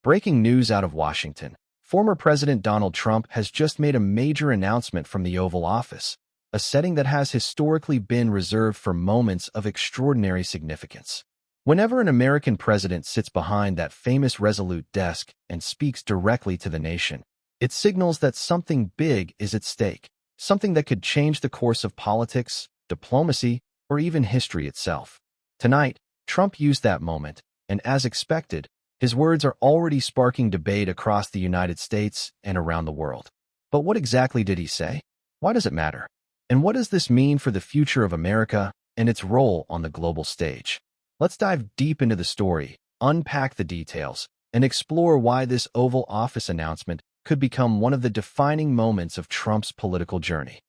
Breaking news out of Washington. Former President Donald Trump has just made a major announcement from the Oval Office, a setting that has historically been reserved for moments of extraordinary significance. Whenever an American president sits behind that famous resolute desk and speaks directly to the nation, it signals that something big is at stake, something that could change the course of politics, diplomacy, or even history itself. Tonight, Trump used that moment, and as expected, his words are already sparking debate across the United States and around the world. But what exactly did he say? Why does it matter? And what does this mean for the future of America and its role on the global stage? Let's dive deep into the story, unpack the details, and explore why this Oval Office announcement could become one of the defining moments of Trump's political journey.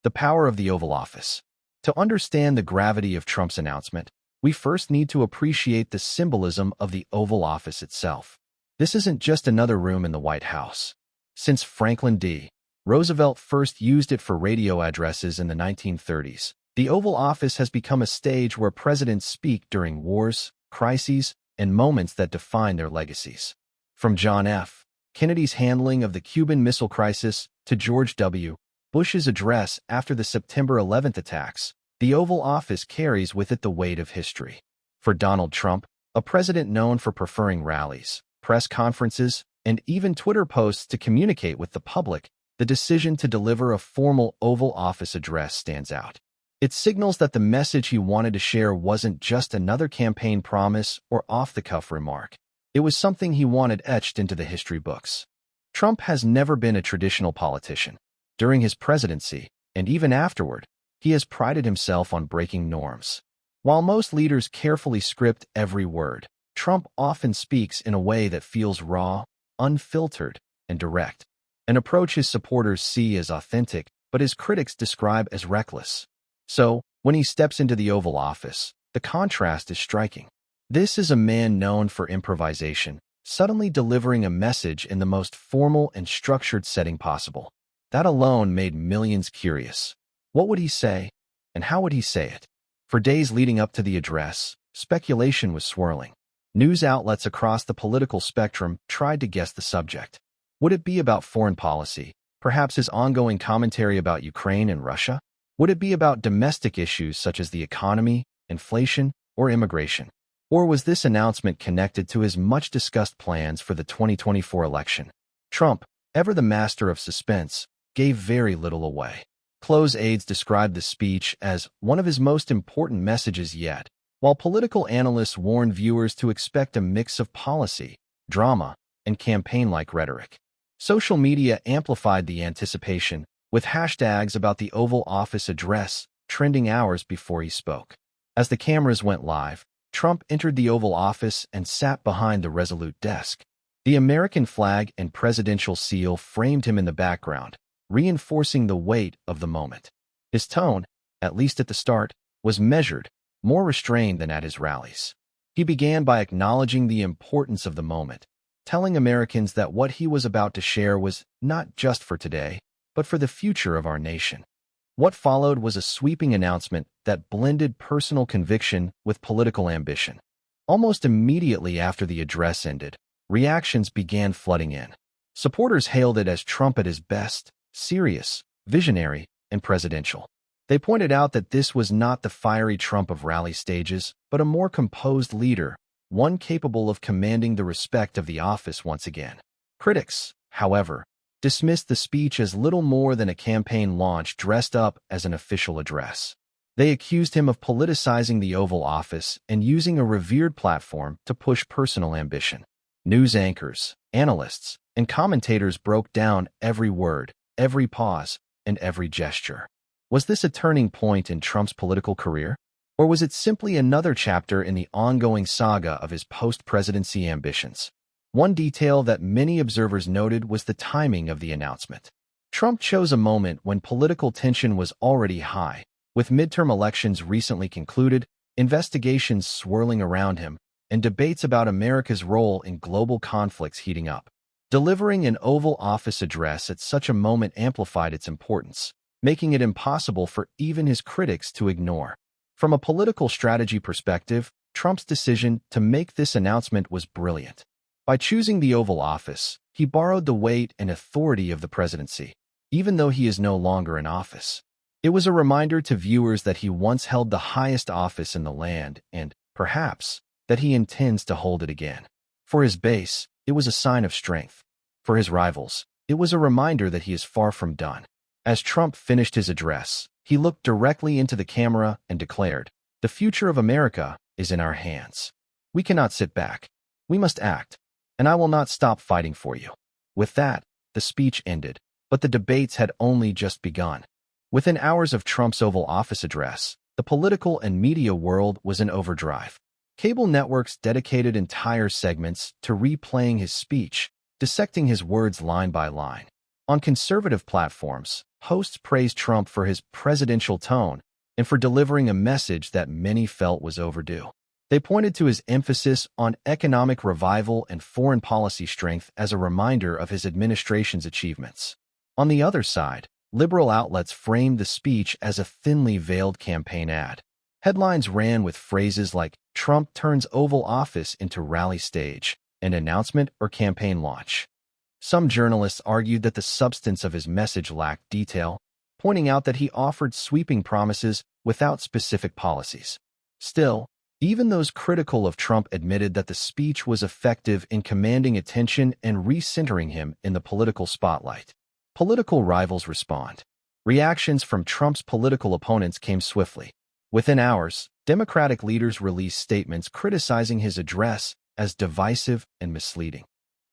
The power of the Oval Office. To understand the gravity of Trump's announcement, we first need to appreciate the symbolism of the Oval Office itself. This isn't just another room in the White House. Since Franklin D. Roosevelt first used it for radio addresses in the 1930s, the Oval Office has become a stage where presidents speak during wars, crises, and moments that define their legacies. From John F. Kennedy's handling of the Cuban Missile Crisis to George W. Bush's address after the September 11th attacks, the Oval Office carries with it the weight of history. For Donald Trump, a president known for preferring rallies, press conferences, and even Twitter posts to communicate with the public, the decision to deliver a formal Oval Office address stands out. It signals that the message he wanted to share wasn't just another campaign promise or off-the-cuff remark. It was something he wanted etched into the history books. Trump has never been a traditional politician. During his presidency, and even afterward, he has prided himself on breaking norms. While most leaders carefully script every word, Trump often speaks in a way that feels raw, unfiltered, and direct. An approach his supporters see as authentic, but his critics describe as reckless. So, when he steps into the Oval Office, the contrast is striking. This is a man known for improvisation, suddenly delivering a message in the most formal and structured setting possible. That alone made millions curious. What would he say, and how would he say it? For days leading up to the address, speculation was swirling. News outlets across the political spectrum tried to guess the subject. Would it be about foreign policy, perhaps his ongoing commentary about Ukraine and Russia? Would it be about domestic issues such as the economy, inflation, or immigration? Or was this announcement connected to his much-discussed plans for the 2024 election? Trump, ever the master of suspense, gave very little away. Close aides described the speech as one of his most important messages yet, while political analysts warned viewers to expect a mix of policy, drama, and campaign-like rhetoric. Social media amplified the anticipation, with hashtags about the Oval Office address trending hours before he spoke. As the cameras went live, Trump entered the Oval Office and sat behind the resolute desk. The American flag and presidential seal framed him in the background, reinforcing the weight of the moment. His tone, at least at the start, was measured, more restrained than at his rallies. He began by acknowledging the importance of the moment, telling Americans that what he was about to share was not just for today, but for the future of our nation. What followed was a sweeping announcement that blended personal conviction with political ambition. Almost immediately after the address ended, reactions began flooding in. Supporters hailed it as Trump at his best, serious, visionary, and presidential. They pointed out that this was not the fiery Trump of rally stages, but a more composed leader, one capable of commanding the respect of the office once again. Critics, however, dismissed the speech as little more than a campaign launch dressed up as an official address. They accused him of politicizing the Oval Office and using a revered platform to push personal ambition. News anchors, analysts, and commentators broke down every word, every pause, and every gesture. Was this a turning point in Trump's political career? Or was it simply another chapter in the ongoing saga of his post-presidency ambitions? One detail that many observers noted was the timing of the announcement. Trump chose a moment when political tension was already high, with midterm elections recently concluded, investigations swirling around him, and debates about America's role in global conflicts heating up. Delivering an Oval Office address at such a moment amplified its importance, making it impossible for even his critics to ignore. From a political strategy perspective, Trump's decision to make this announcement was brilliant. By choosing the Oval Office, he borrowed the weight and authority of the presidency, even though he is no longer in office. It was a reminder to viewers that he once held the highest office in the land and, perhaps, that he intends to hold it again. For his base, it was a sign of strength. For his rivals, it was a reminder that he is far from done. As Trump finished his address, he looked directly into the camera and declared, "The future of America is in our hands. We cannot sit back. We must act, and I will not stop fighting for you." With that, the speech ended, but the debates had only just begun. Within hours of Trump's Oval Office address, the political and media world was in overdrive. Cable networks dedicated entire segments to replaying his speech, dissecting his words line by line. On conservative platforms, hosts praised Trump for his presidential tone and for delivering a message that many felt was overdue. They pointed to his emphasis on economic revival and foreign policy strength as a reminder of his administration's achievements. On the other side, liberal outlets framed the speech as a thinly veiled campaign ad. Headlines ran with phrases like, "Trump turns Oval Office into rally stage," an announcement or campaign launch. Some journalists argued that the substance of his message lacked detail, pointing out that he offered sweeping promises without specific policies. Still, even those critical of Trump admitted that the speech was effective in commanding attention and recentering him in the political spotlight. Political rivals respond. Reactions from Trump's political opponents came swiftly. Within hours, Democratic leaders released statements criticizing his address as divisive and misleading.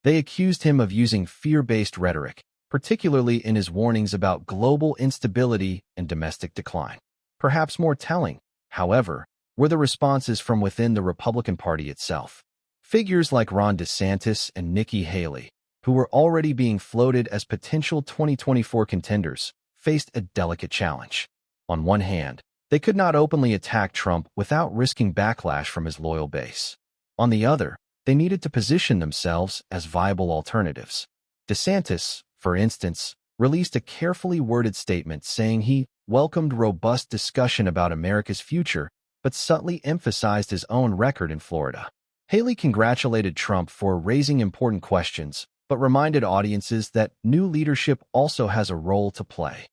They accused him of using fear-based rhetoric, particularly in his warnings about global instability and domestic decline. Perhaps more telling, however, were the responses from within the Republican Party itself. Figures like Ron DeSantis and Nikki Haley, who were already being floated as potential 2024 contenders, faced a delicate challenge. On one hand, they could not openly attack Trump without risking backlash from his loyal base. On the other, they needed to position themselves as viable alternatives. DeSantis, for instance, released a carefully worded statement saying he welcomed robust discussion about America's future, but subtly emphasized his own record in Florida. Haley congratulated Trump for raising important questions, but reminded audiences that new leadership also has a role to play.